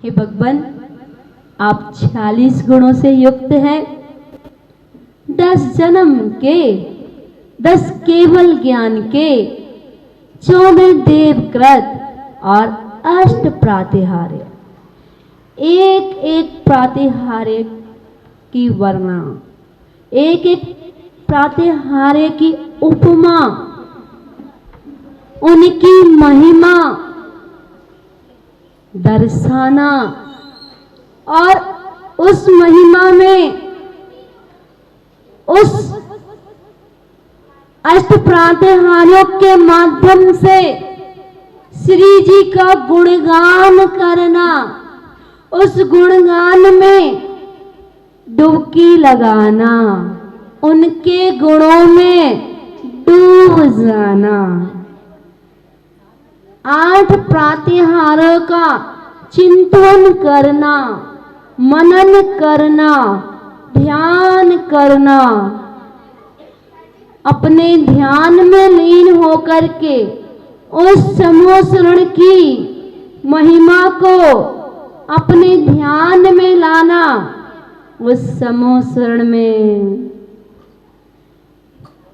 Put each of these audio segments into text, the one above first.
हे भगवान, आप 46 गुणों से युक्त हैं। 10 जन्म के, 10 केवल ज्ञान के, 14 देवकृत और 8 प्रातिहार्य। एक एक प्रातिहार्य की वर्णना, एक एक प्रातिहार्य की उपमा, उनकी महिमा दर्शाना और उस महिमा में उस अष्ट प्रातिहार्यों के माध्यम से श्री जी का गुणगान करना, उस गुणगान में डुबकी लगाना, उनके गुणों में डूब जाना। 8 प्रातिहार्यों का चिंतन करना, मनन करना, ध्यान करना, अपने ध्यान में लीन होकर के उस समोसरण की महिमा को अपने ध्यान में लाना। उस समोसरण में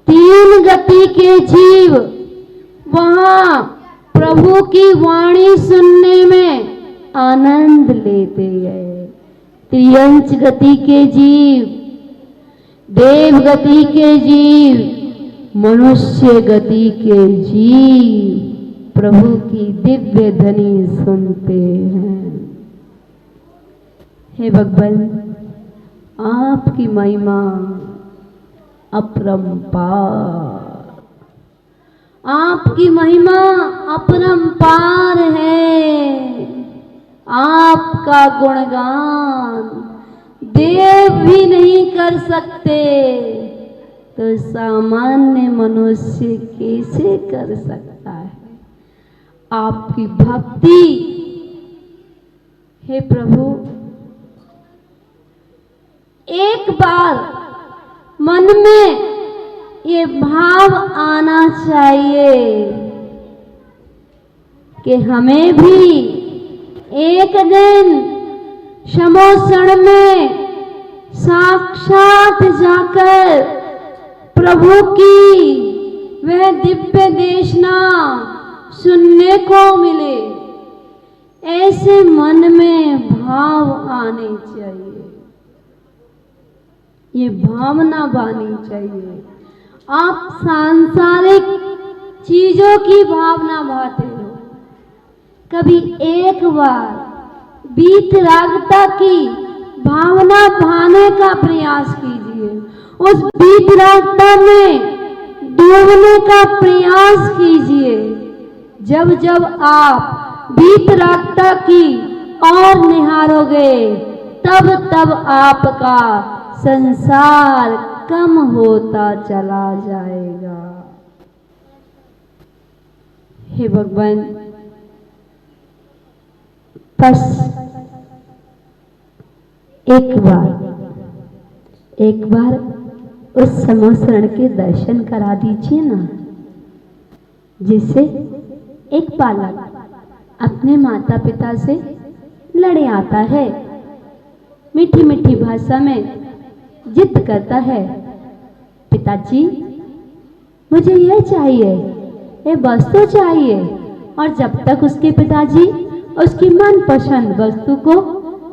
3 गति के जीव वहां प्रभु की वाणी सुनने में आनंद लेते गए। त्रियंच गति के जीव, देव गति के जीव, मनुष्य गति के जीव प्रभु की दिव्य ध्वनि सुनते हैं। हे भगवान, आपकी महिमा अपरंपार, आपकी महिमा अपरंपार है। आपका गुणगान देव भी नहीं कर सकते तो सामान्य मनुष्य कैसे कर सकता है। आपकी भक्ति, हे प्रभु, एक बार मन में ये भाव आना चाहिए कि हमें भी एक दिन समोसण में साक्षात जाकर प्रभु की वह दिव्य देशना सुनने को मिले। ऐसे मन में भाव आने चाहिए, ये भावना बानी चाहिए। आप सांसारिक चीजों की भावना भाते हो, कभी एक बार वीतरागता की भावना भाने का प्रयास कीजिए। उस वीतरागता में डूबने का प्रयास कीजिए। जब जब आप वीतरागता की ओर निहारोगे, तब तब आपका संसार कम होता चला जाएगा। हे भगवान, बस एक बार उस समोसरण के दर्शन करा दीजिए ना, जिससे एक बालक अपने माता पिता से लड़े आता है, मीठी मीठी भाषा में जिद करता है, पिताजी मुझे यह चाहिए, ये वस्तु चाहिए। और जब तक उसके पिताजी उसकी मनपसंद वस्तु को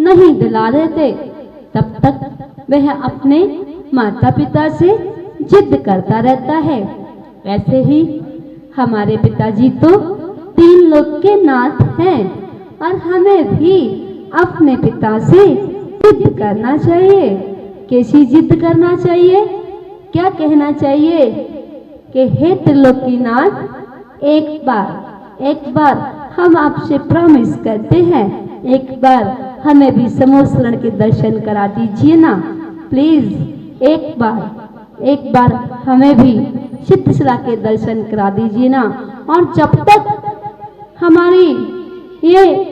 नहीं दिला देते, तब तक वह अपने माता पिता से जिद करता रहता है। वैसे ही हमारे पिताजी तो 3 लोक के नाथ हैं और हमें भी अपने पिता से जिद करना चाहिए। कैसी जिद करना चाहिए? क्या कहना चाहिए कि हे त्रिलोकीनाथ, एक बार हम आपसे प्रॉमिस करते हैं, एक बार हमें भी समोसरण के दर्शन करा दीजिए ना प्लीज। एक बार हमें भी चित्रशिला के दर्शन करा दीजिए ना। और जब तक हमारी ये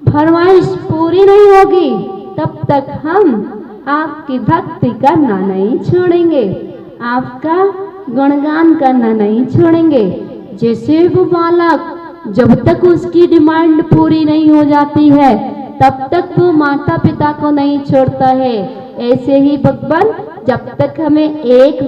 फरमाइश पूरी नहीं होगी, तब तक हम आपकी भक्ति करना नहीं छोड़ेंगे, आपका गुणगान करना नहीं छोड़ेंगे। जैसे वो बालक जब तक उसकी डिमांड पूरी नहीं हो जाती है तब तक वो माता पिता को नहीं छोड़ता है। ऐसे ही भगवान जब तक हमें एक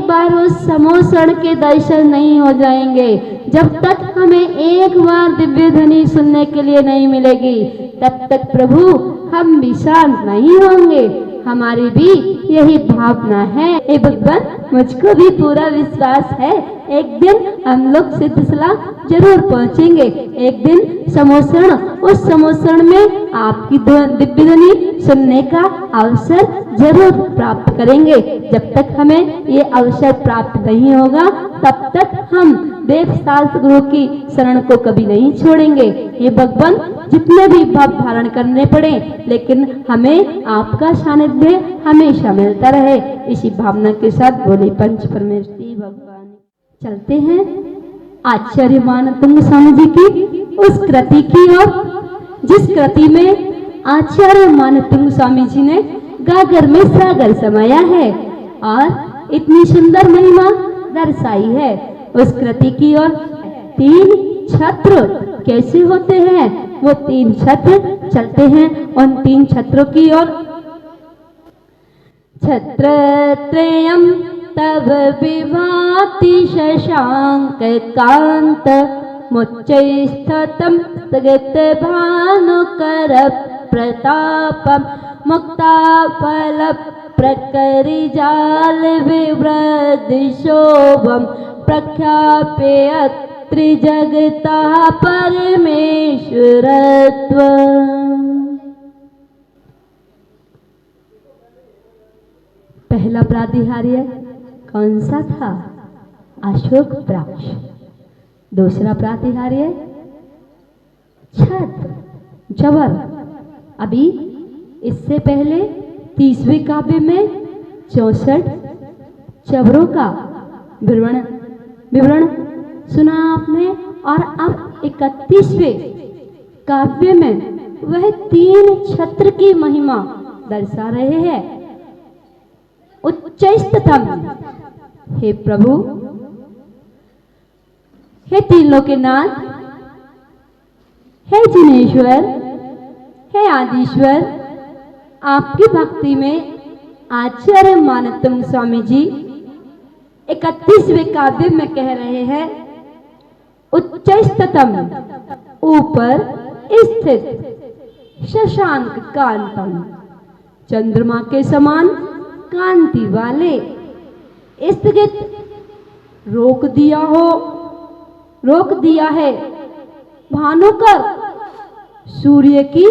बार उस समोसण के दर्शन नहीं हो जाएंगे, जब तक हमें एक बार दिव्य ध्वनि सुनने के लिए नहीं मिलेगी, तब तक प्रभु हम भी शांत नहीं होंगे। हमारी भी यही भावना है। हे भगवान, मुझको भी पूरा विश्वास है एक दिन हम लोग सिद्धशिला जरूर पहुंचेंगे। एक दिन समोसण, उस समोसण में आपकी दिव्य ध्वनि सुनने का अवसर जरूर प्राप्त करेंगे। जब तक हमें ये अवसर प्राप्त नहीं होगा तब तक हम देव शास्त्र गुरु की शरण को कभी नहीं छोड़ेंगे। हे भगवान, जितने भी भाव धारण करने पड़े लेकिन हमें आपका सानिध्य हमेशा मिलता रहे, इसी भावना के साथ बोले पंच परमेश्वरी भगवान। चलते हैं आचार्य मानतुंग स्वामी जी की उस कृति की ओर, जिस कृति में आचार्य मानतुंग स्वामी जी ने गागर में सागर समाया है और इतनी सुंदर महिमा दर्शाई है। उस कृति की ओर 3 छत्र कैसे होते हैं, वो 3 छत्र चलते हैं उन 3 छत्रों की ओर। छत्रत्रयम् तव विभाति शशांक कांत मुच्चैस्ततं स्थगित भानुकर प्रतापम मुक्ताफल प्रकरिजाल विवृद्ध शोभम प्रख्याप्य त्रिजगता परमेश्वरत्व। पहला प्रातिहार्य कौन सा था? अशोक वृक्ष। दूसरा प्रातिहार्य छत्र, जबर। अभी इससे पहले 30वें काव्य में 64 चबरों का विवरण सुना आपने, और अब 31वें काव्य में वह 3 छत्र की महिमा दर्शा रहे हैं। उच्चैस्ततम, हे प्रभु, हे तीन लोकनाथ, हे जिनेश्वर, हे आदिश्वर, आपकी भक्ति में आचार्य मानतुंग स्वामी जी 31वें काव्य में कह रहे हैं, उच्चैस्ततम, ऊपर स्थित, शशांक कांतम, चंद्रमा के समान कांति वाले, स्थगित, रोक दिया है भानुकर, सूर्य की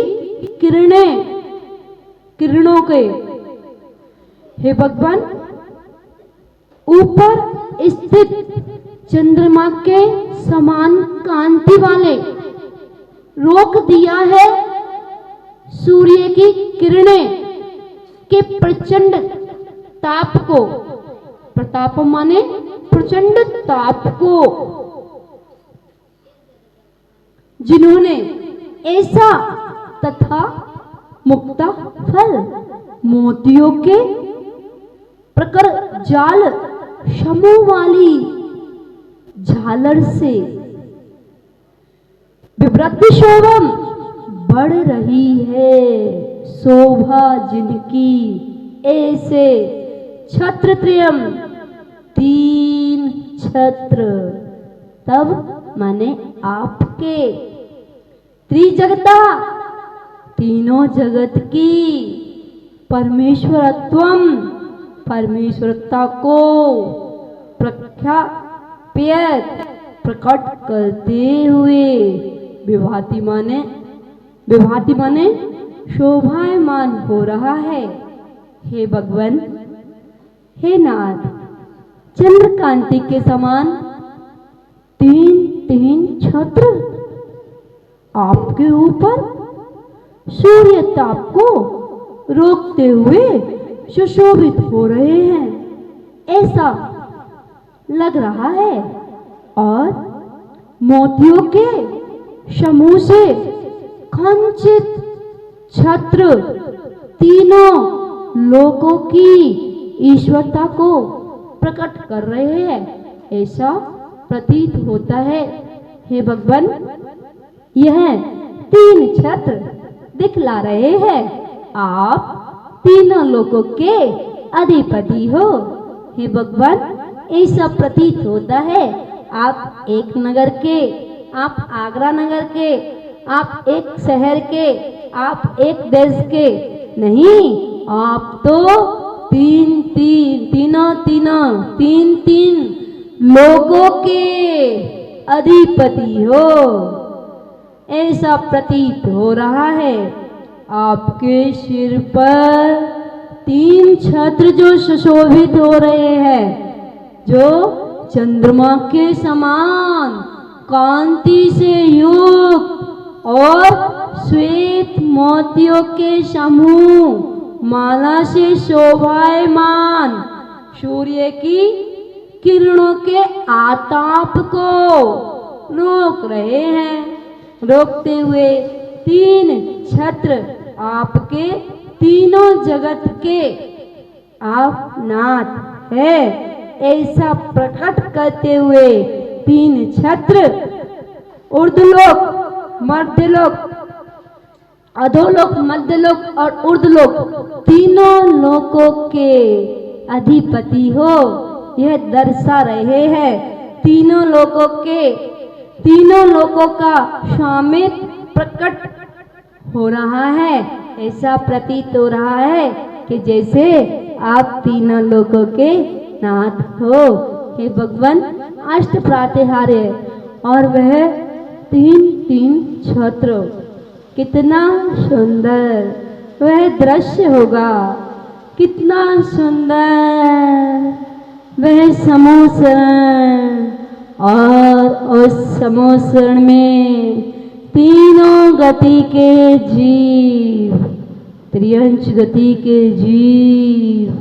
किरणों के। हे भगवान, ऊपर स्थित चंद्रमा के समान कांति वाले, रोक दिया है सूर्य की किरणें के प्रचंड ताप को। प्रताप माने प्रचंड ताप को। जिन्होंने ऐसा तथा मुक्ता फल, मोतियों के प्रकर जाल समूह वाली झालर से विवृद्ध शोभम, बढ़ रही है शोभा जिनकी, ऐसे छत्रत्रयम्, 3 छत्र, तब माने आपके, त्रिजगता, तीनों जगत की, परमेश्वरत्वम, परमेश्वरता को, प्रख्याप्य, प्रकट करते हुए, विभाति माने शोभायमान हो रहा है। हे भगवान, हे नाथ, चंद्रकांति के समान 3 छत्र आपके ऊपर सूर्य ताप को रोकते हुए सुशोभित हो रहे हैं, ऐसा लग रहा है। और मोतियों के समूह से खंचित छत्र तीनों लोकों की ईश्वरता को प्रकट कर रहे हैं, ऐसा प्रतीत होता है। हे भगवान, यह 3 छत्र दिखला रहे हैं। आप तीनों लोगों के अधिपति हो। हे भगवान, ऐसा प्रतीत होता है आप एक नगर के, आप आगरा नगर के, आप एक शहर के, आप एक देश के नहीं, आप तो तीन लोगों के अधिपति हो, ऐसा प्रतीत हो रहा है। आपके सिर पर 3 छत्र जो सुशोभित हो रहे हैं, जो चंद्रमा के समान कांति से युक्त और श्वेत मोतियों के समूह माला से शोभायमान सूर्य की किरणों के आताप को रोक रहे हैं। रोकते हुए 3 छत्र आपके तीनों जगत के आप नाथ है, ऐसा प्रकट करते हुए 3 छत्र ऊर्ध्वलोक, मध्यलोक, अधोलोक, मध्यलोक और ऊर्ध्वलोक तीनों लोकों के अधिपति हो, यह दर्शा रहे हैं। तीनों लोकों का स्वामित्व प्रकट हो रहा है। ऐसा प्रतीत हो रहा है कि जैसे आप तीनों लोकों के नाथ हो। हे भगवान, अष्ट प्रातिहार्य और वह 3 छत्र, कितना सुंदर वह दृश्य होगा, कितना सुंदर वह समोसरण, और उस समोसरण में तीनों गति के जीव, त्रियंच गति के जीव,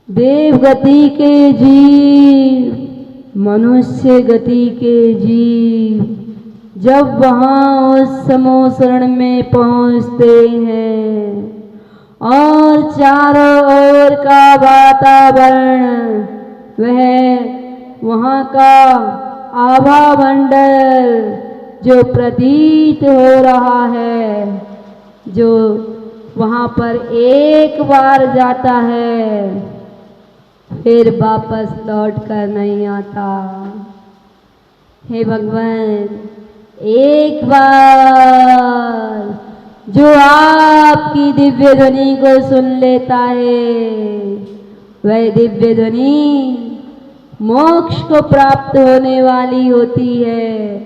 देव गति के जीव, मनुष्य गति के जीव, जब वहाँ उस समोसरण में पहुँचते हैं और चारों ओर का वातावरण, वहाँ का आभा मंडल जो प्रतीत हो रहा है, जो वहाँ पर एक बार जाता है फिर वापस लौट कर नहीं आता। हे भगवान, एक बार जो आपकी दिव्य ध्वनि को सुन लेता है, वह दिव्य ध्वनि मोक्ष को प्राप्त होने वाली होती है,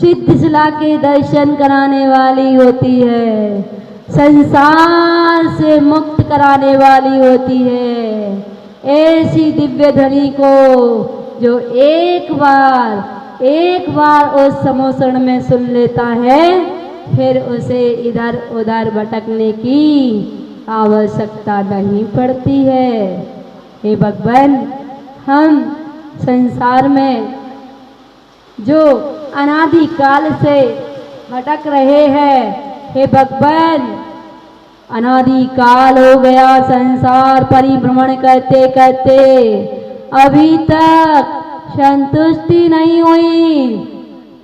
सिद्धशिला के दर्शन कराने वाली होती है, संसार से मुक्त कराने वाली होती है। ऐसी दिव्य ध्वनि को जो एक बार उस समोसरण में सुन लेता है, फिर उसे इधर उधर भटकने की आवश्यकता नहीं पड़ती है। हे भगवान, हम संसार में जो अनादिकाल से भटक रहे हैं, हे भगवान, अनादिकाल हो गया संसार परिभ्रमण करते करते, अभी तक संतुष्टि नहीं हुई।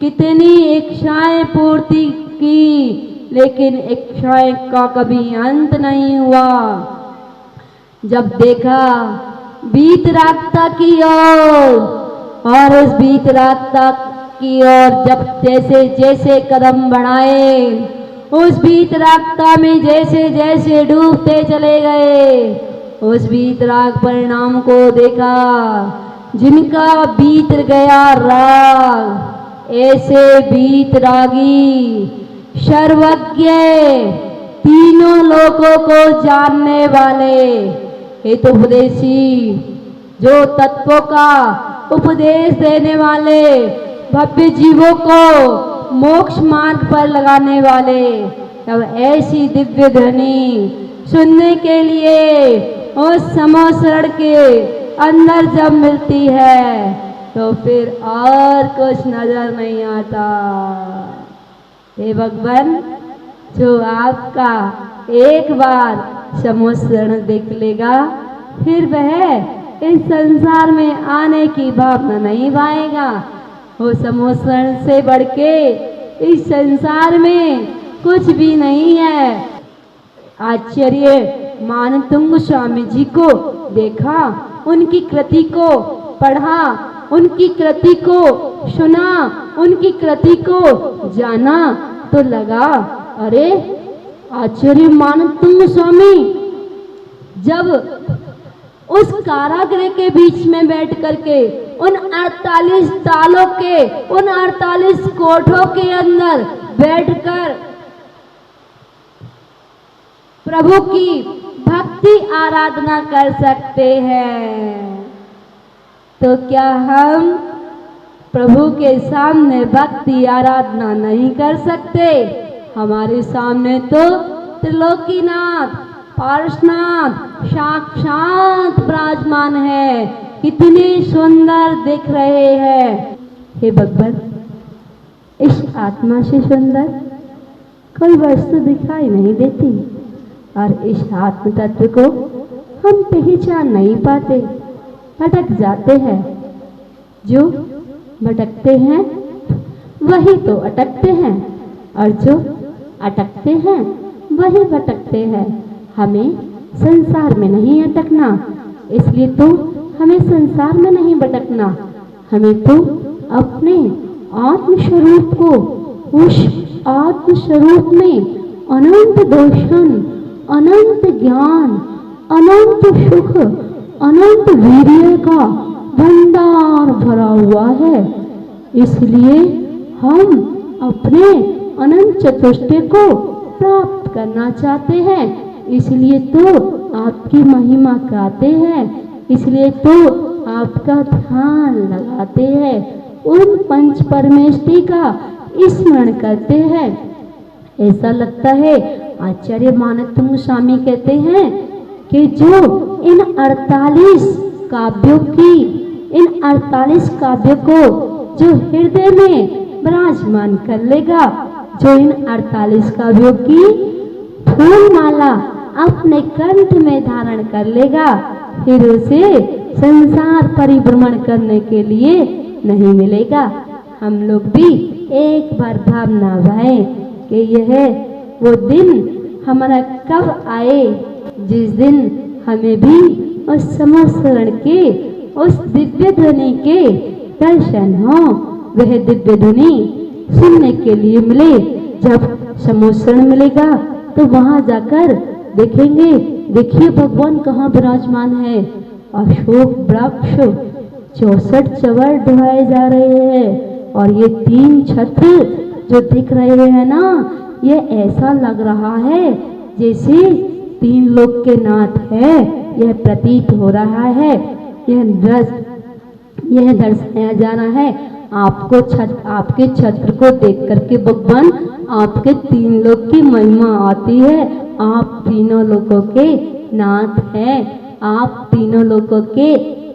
कितनी इच्छाएं पूर्ति की, लेकिन इच्छाएं का कभी अंत नहीं हुआ। जब देखा वीतरागता की ओर, और उस वीतरागता की ओर जब जैसे जैसे कदम बढ़ाए, उस वीतरागता में जैसे जैसे डूबते चले गए, उस वीतराग परिणाम को देखा। जिनका बीत गया राग, ऐसे वीतरागी सर्वज्ञ, तीनों लोगों को जानने वाले हितोपदेशी, जो तत्वों का उपदेश देने वाले, भव्य जीवों को मोक्ष मार्ग पर लगाने वाले, तब ऐसी दिव्य ध्वनि सुनने के लिए उस समोसरण के अंदर जब मिलती है, तो फिर और कुछ नजर नहीं आता। हे भगवान, जो आपका एक बार समोसरण देख लेगा, फिर वह इस संसार में आने की भावना नहीं पाएगा। वो समोसरण से बढ़ के इस संसार में कुछ भी नहीं है। आचार्य मानतुंग स्वामी जी को देखा, उनकी कृति को पढ़ा, उनकी कृति को सुना, उनकी कृति को जाना, तो लगा अरे आचार्य मानतुंग स्वामी जब उस कारागृह के बीच में बैठ करके उन 48 तालों के, उन 48 कोठों के अंदर बैठकर प्रभु की भक्ति आराधना कर सकते हैं, तो क्या हम प्रभु के सामने भक्ति आराधना नहीं कर सकते? हमारे सामने तो त्रिलोकीनाथ, पारसनाथ साक्षात विराजमान है, कितने सुंदर दिख रहे हैं। हे भगवान, इस आत्मा से सुंदर कोई वस्तु दिखाई नहीं देती और इस आत्म तत्व को हम पहचान नहीं पाते, भटक जाते हैं। जो भटकते हैं वही तो अटकते हैं और जो अटकते हैं वही भटकते हैं। हमें संसार में नहीं अटकना, इसलिए तो हमें संसार में नहीं भटकना, हमें तो अपने आत्म स्वरूप को, उस आत्म स्वरूप में अनंत दर्शन, अनंत ज्ञान, अनंत सुख, अनंत वीर्य का भंडार भरा हुआ है। इसलिए हम अपने अनंत चतुष्टय को प्राप्त करना चाहते हैं, इसलिए तो आपकी महिमा गाते हैं, इसलिए तो आपका ध्यान लगाते हैं, उन पंच परमेष्टि का स्मरण करते हैं। ऐसा लगता है आचार्य मानतुंग स्वामी कहते हैं कि जो इन 48 काव्यों की, इन 48 काव्यों को जो हृदय में विराजमान कर लेगा, जो इन 48 काव्यों की फूल माला अपने कंठ में धारण कर लेगा, फिर उसे संसार परिभ्रमण करने के लिए नहीं मिलेगा। हम लोग भी एक बार भावना भाए कि यह वो दिन हमारा कब आए जिस दिन हमें भी उस समोसरण के, उस दिव्य ध्वनि के दर्शन हो, वह दिव्य ध्वनि सुनने के लिए मिले। जब समोसरण मिलेगा तो वहां जाकर देखेंगे, देखिए भगवान कहाँ विराजमान है। अशोक वृक्ष 64 चवर ढुआए जा रहे हैं और ये 3 छत्र जो दिख रहे हैं ना, ये ऐसा लग रहा है जैसे 3 लोक के नाथ है, यह प्रतीत हो रहा है। यह दर्शाया जा रहा है आपको आपके छत्र को देख करके भगवान आपके 3 लोक की महिमा आती है। आप तीनों लोकों के नाथ हैं, आप तीनों लोकों के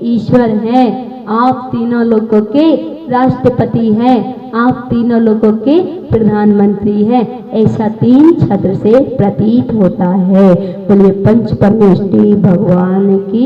ईश्वर हैं, आप तीनों लोकों के राष्ट्रपति हैं, आप तीनों लोगों के प्रधानमंत्री हैं। ऐसा 3 छत्र से प्रतीत होता है। बोलिए पंच परमेष्टि भगवान की।